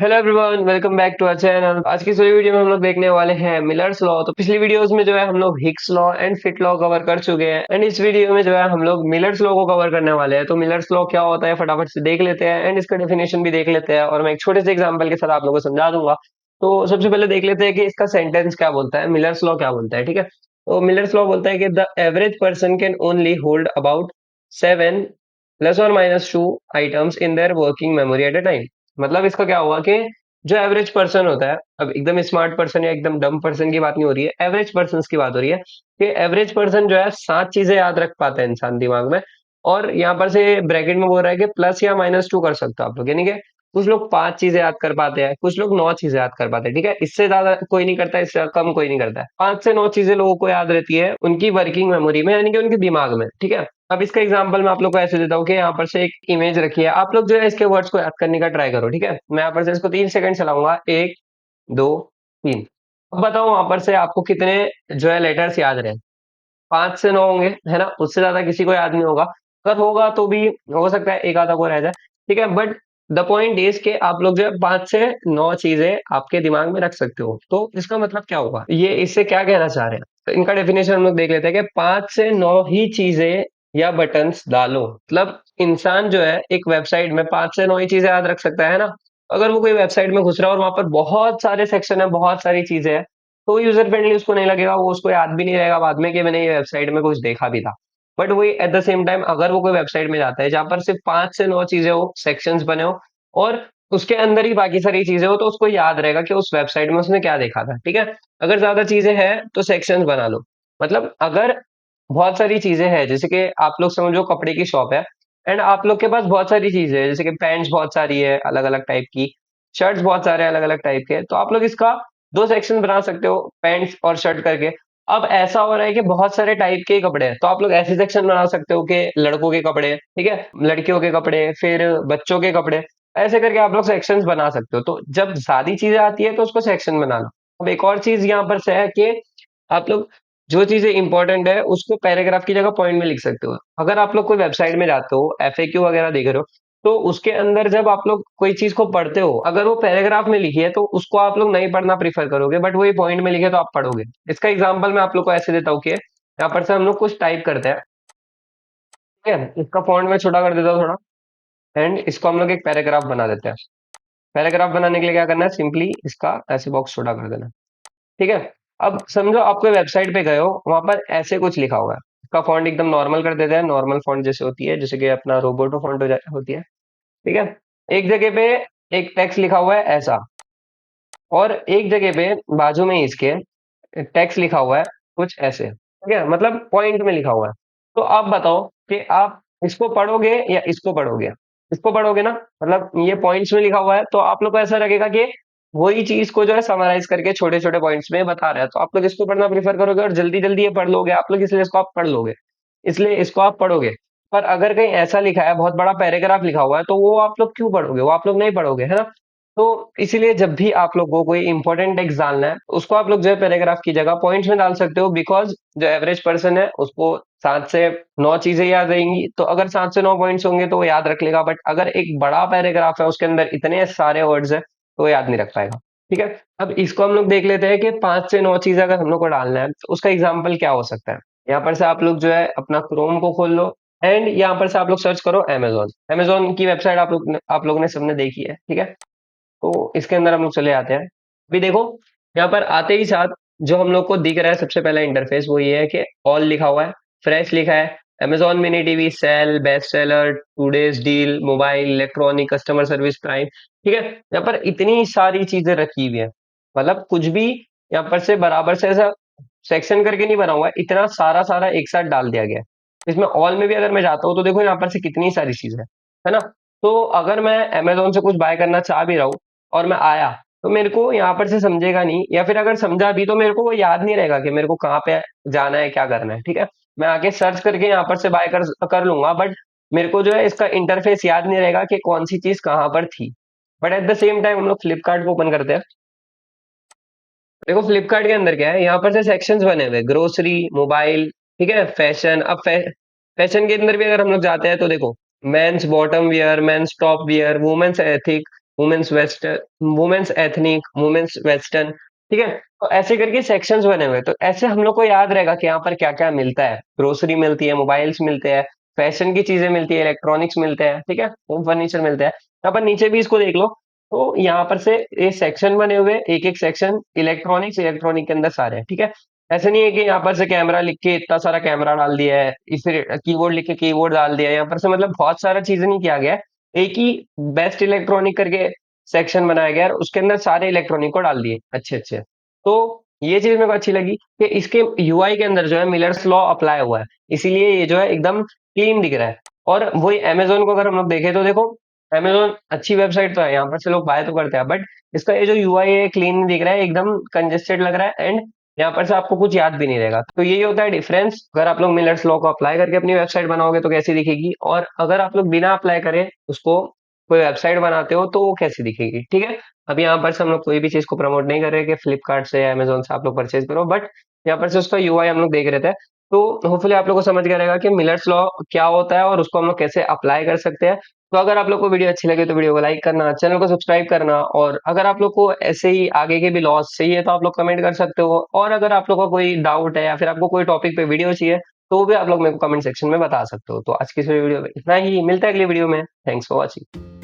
Hello everyone, welcome back to our channel. आज की इस वीडियो में हम लोग देखने वाले हैं मिलर्स लॉ। तो पिछली वीडियोस में जो है हम लोग Higgs law and fit law cover कर चुके हैं एंड इस वीडियो में जो है हम लोग मिलर्स लॉ को कवर करने वाले हैं। तो मिलर्स लॉ क्या होता है फटाफट से देख लेते हैं एंड इसका डेफिनेशन भी देख लेते हैं और मैं एक छोटे से एग्जांपल के साथ आप लोगों को समझा दूंगा। तो सबसे पहले देख लेते हैं कि इसका सेंटेंस क्या बोलता है, मिलर्स लॉ क्या बोलता है। ठीक है, तो मिलर्स लॉ बोलता है कि the average person can only hold about 7 ± 2 items in their working memory at a time. मतलब इसका क्या हुआ कि जो एवरेज पर्सन होता है, अब एकदम स्मार्ट पर्सन या एकदम डम पर्सन की बात नहीं हो रही है, एवरेज पर्सन की बात हो रही है कि एवरेज पर्सन जो है 7 चीजें याद रख पाता है इंसान दिमाग में। और यहाँ पर से ब्रैकेट में बोल रहा है कि +या -2 कर सकते हो आप लोग, यानी कि कुछ लोग 5 चीजें याद कर पाते हैं, कुछ लोग 9 चीजें याद कर पाते हैं। ठीक है, इससे ज्यादा कोई नहीं करता, इससे कम कोई नहीं करता है। 5 से 9 चीजें लोगों को याद रहती है उनकी वर्किंग मेमोरी में, यानी कि उनके दिमाग में। ठीक है, अब इसका एग्जांपल मैं आप लोग को ऐसे देता हूँ कि यहाँ पर से एक इमेज रखी है, आप लोग जो है इसके वर्ड्स को याद करने का ट्राई करो। ठीक है, मैं यहाँ पर से इसको 3 सेकंड चलाऊंगा, 1 2 3। अब बताओ वहां पर से आपको कितने जो है लेटर्स याद रहे। 5 से 9 होंगे, है ना, उससे ज्यादा किसी को याद नहीं होगा। अगर होगा तो भी हो सकता है एक आधा को रह जाए। ठीक है, बट द पॉइंट इज के आप लोग जो है 5 से 9 चीजें आपके दिमाग में रख सकते हो। तो इसका मतलब क्या होगा, ये इससे क्या कहना चाह रहे हैं, तो इनका डेफिनेशन हम लोग देख लेते हैं कि 5 से 9 ही चीजें या बटन्स डालो। मतलब इंसान जो है एक वेबसाइट में 5 से 9 ही चीजें याद रख सकता है ना। अगर वो कोई वेबसाइट में घुस रहा है और वहां पर बहुत सारे सेक्शन है, बहुत सारी चीजें हैं, तो यूजर फ्रेंडली उसको नहीं लगेगा, वो उसको याद भी नहीं रहेगा बाद में कि मैंने ये वेबसाइट में कुछ देखा भी था। बट वही एट द सेम टाइम अगर वो कोई वेबसाइट में जाता है जहां पर सिर्फ 5 से 9 चीजें हो, सेक्शंस बने हो और उसके अंदर ही बाकी सारी चीजें हो, तो उसको याद रहेगा कि उस वेबसाइट में उसने क्या देखा था। ठीक है, अगर ज्यादा चीजें हैं तो सेक्शंस बना लो। मतलब अगर बहुत सारी चीजें हैं, जैसे कि आप लोग समझो कपड़े की शॉप है एंड आप लोग के पास बहुत सारी चीजें हैं, जैसे कि पैंट्स बहुत सारी है अलग अलग टाइप की, शर्ट्स बहुत सारे अलग अलग टाइप के, तो आप लोग इसका 2 सेक्शन बना सकते हो, पैंट्स और शर्ट करके। अब ऐसा हो रहा है कि बहुत सारे टाइप के कपड़े हैं, तो आप लोग ऐसे सेक्शन बना सकते हो कि लड़कों के कपड़े, ठीक है, लड़कियों के कपड़े, फिर बच्चों के कपड़े, ऐसे करके आप लोग सेक्शंस बना सकते हो। तो जब सारी चीजें आती है तो उसको सेक्शन बना लो। अब एक और चीज यहाँ पर से है कि आप लोग जो चीजें इंपॉर्टेंट है उसको पैराग्राफ की जगह पॉइंट में लिख सकते हो। अगर आप लोग कोई वेबसाइट में जाते हो, एफएक्यू वगैरह देख रहे हो, तो उसके अंदर जब आप लोग कोई चीज को पढ़ते हो, अगर वो पैराग्राफ में लिखी है तो उसको आप लोग नहीं पढ़ना प्रीफर करोगे, बट वही पॉइंट में लिखे तो आप पढ़ोगे। इसका एग्जांपल मैं आप लोग को ऐसे देता हूँ कि यहाँ पर से हम लोग कुछ टाइप करते हैं। ठीक है, इसका फॉन्ट मैं छोटा कर देता हूँ थोड़ा एंड इसको हम लोग एक पैराग्राफ बना देते हैं। पैराग्राफ बनाने के लिए क्या करना है, सिंपली इसका ऐसे बॉक्स छोटा कर देना है। ठीक है, अब समझो आप कोई वेबसाइट पे गए हो, वहां पर ऐसे कुछ लिखा हुआ है, इसका फॉन्ट एकदम नॉर्मल कर देते हैं, नॉर्मल फॉन्ट जैसे होती है, जैसे कि अपना रोबोटो फॉन्ट होती है। ठीक है, एक जगह पे एक टेक्स्ट लिखा हुआ है ऐसा, और एक जगह पे बाजू में ही इसके टेक्स्ट लिखा हुआ है कुछ ऐसे। ठीक है, मतलब पॉइंट में लिखा हुआ है। तो आप बताओ कि आप इसको पढ़ोगे या इसको पढ़ोगे। इसको पढ़ोगे ना, मतलब ये पॉइंट्स में लिखा हुआ है, तो आप लोग को ऐसा लगेगा कि वही चीज को जो है समराइज करके छोटे छोटे पॉइंट्स में बता रहा है, तो आप लोग इसको पढ़ना प्रीफर करोगे और जल्दी जल्दी ये पढ़ लोगे आप लोग, इसलिए इसको आप पढ़ लोगे, इसलिए इसको आप पढ़ोगे। पर अगर कहीं ऐसा लिखा है, बहुत बड़ा पैराग्राफ लिखा हुआ है, तो वो आप लोग क्यों पढ़ोगे, वो आप लोग नहीं पढ़ोगे, है ना। तो इसीलिए जब भी आप लोग को कोई इंपॉर्टेंट टेक्स्ट डालना है, तो उसको आप लोग जो है पैराग्राफ की जगह पॉइंट्स में डाल सकते हो, बिकॉज जो एवरेज पर्सन है उसको 7 से 9 चीजें याद रहेंगी। तो अगर 7 से 9 पॉइंट्स होंगे तो वो याद रख लेगा, बट अगर एक बड़ा पैराग्राफ है उसके अंदर इतने सारे वर्ड्स है तो वो याद नहीं रख पाएगा। ठीक है, अब इसको हम लोग देख लेते हैं कि 5 से 9 चीजें अगर हम लोग को डालना है तो उसका एग्जाम्पल क्या हो सकता है। यहाँ पर से आप लोग जो है अपना क्रोम को खोल लो एंड यहाँ पर से आप लोग सर्च करो अमेजोन। अमेजोन की वेबसाइट आप लोग ने सबने देखी है। ठीक है, तो इसके अंदर हम लोग चले आते हैं। अभी देखो, यहाँ पर आते ही साथ जो हम लोग को दिख रहा है सबसे पहला इंटरफेस वो ये है कि ऑल लिखा हुआ है, फ्रेश लिखा है, Amazon mini TV, sale, best seller, today's deal, mobile, electronic, customer service, prime. ठीक है, यहाँ पर इतनी सारी चीजें रखी हुई है, मतलब कुछ भी यहाँ पर से बराबर से ऐसा सेक्शन करके नहीं बना हुआ है, इतना सारा सारा एक साथ डाल दिया गया है। इसमें ऑल में भी अगर मैं जाता हूँ तो देखो यहाँ पर से कितनी सारी चीजें है ना। तो अगर मैं अमेजोन से कुछ बाय करना चाह भी रहा हूँ और मैं आया, तो मेरे को यहाँ पर से समझेगा नहीं, या फिर अगर समझा भी तो मेरे को वो याद नहीं रहेगा कि मेरे को कहाँ पे जाना है, क्या करना है। ठीक है, मैं आगे सर्च करके यहाँ पर से बाय कर लूंगा, बट मेरे को जो है इसका इंटरफेस याद नहीं रहेगा कि कौन सी चीज कहाँ पर थी। But at the same time हम लोग फ्लिपकार्ट को ओपन करते हैं। देखो फ्लिपकार्ट के अंदर क्या है, यहाँ पर से सेक्शंस बने हुए, ग्रोसरी, मोबाइल, ठीक है, फैशन। अब फैशन के अंदर भी अगर हम लोग जाते हैं तो देखो, men's bottom wear, men's top wear, women's ethic, women's western, women's ethnic, women's western, ठीक है। तो ऐसे करके सेक्शंस बने हुए हैं। तो ऐसे हम लोग को याद रहेगा कि यहाँ पर क्या क्या मिलता है। ग्रोसरी मिलती है, मोबाइल्स मिलते हैं, फैशन की चीजें मिलती है, इलेक्ट्रॉनिक्स मिलते हैं, ठीक है, होम फर्नीचर मिलता है। यहाँ पर नीचे भी इसको देख लो, तो यहाँ पर से ये सेक्शन बने हुए, एक एक सेक्शन इलेक्ट्रॉनिक्स, इलेक्ट्रॉनिक के अंदर सारे हैं, ठीक है। ऐसे नहीं है कि यहाँ पर से कैमरा लिख के इतना सारा कैमरा डाल दिया है, फिर कीबोर्ड लिख के कीबोर्ड डाल दिया है, यहाँ पर से मतलब बहुत सारा चीजें नहीं किया गया है। एक ही बेस्ट इलेक्ट्रॉनिक करके सेक्शन बनाया गया है और उसके अंदर सारे इलेक्ट्रॉनिक को डाल दिए अच्छे अच्छे। तो ये चीज मेरे को अच्छी लगी कि इसके यूआई के अंदर जो है मिलर्स लॉ अप्लाई हुआ है, इसीलिए ये जो है एकदम क्लीन दिख रहा है। और वही अमेजोन को अगर हम लोग देखें तो देखो, अमेजोन अच्छी वेबसाइट तो है, यहाँ पर से लोग बाय तो करते हैं, बट इसका ये जो यूआई है क्लीन नहीं दिख रहा है, एकदम कंजेस्टेड लग रहा है, एंड यहाँ पर से आपको कुछ याद भी नहीं रहेगा। तो यही होता है डिफरेंस। अगर आप लोग मिलर्स लॉ को अप्लाई करके अपनी वेबसाइट बनाओगे तो कैसी दिखेगी, और अगर आप लोग बिना अप्लाई करे उसको कोई वेबसाइट बनाते हो तो वो कैसी दिखेगी, ठीक है। अभी यहाँ पर से हम लोग कोई भी चीज को प्रमोट नहीं कर रहे कि फ्लिपकार्ट से या अमेजोन से आप लोग परचेज करो, बट यहाँ पर से उसका यूआई हम लोग देख रहे थे। तो होपफुली आप लोग को समझ गया रहेगा कि मिलर्स लॉ क्या होता है और उसको हम लोग कैसे अप्लाई कर सकते हैं। तो अगर आप लोग को वीडियो अच्छी लगे तो वीडियो को लाइक करना, चैनल को सब्सक्राइब करना, और अगर आप लोग को ऐसे ही आगे के भी लॉज चाहिए तो आप लोग कमेंट कर सकते हो, और अगर आप लोग का कोई डाउट है या फिर आपको कोई टॉपिक पे वीडियो चाहिए तो वो भी आप लोग मेरे को कमेंट सेक्शन में बता सकते हो। तो आज की इस वीडियो में इतना ही, मिलता है अगली वीडियो में। Thanks for watching.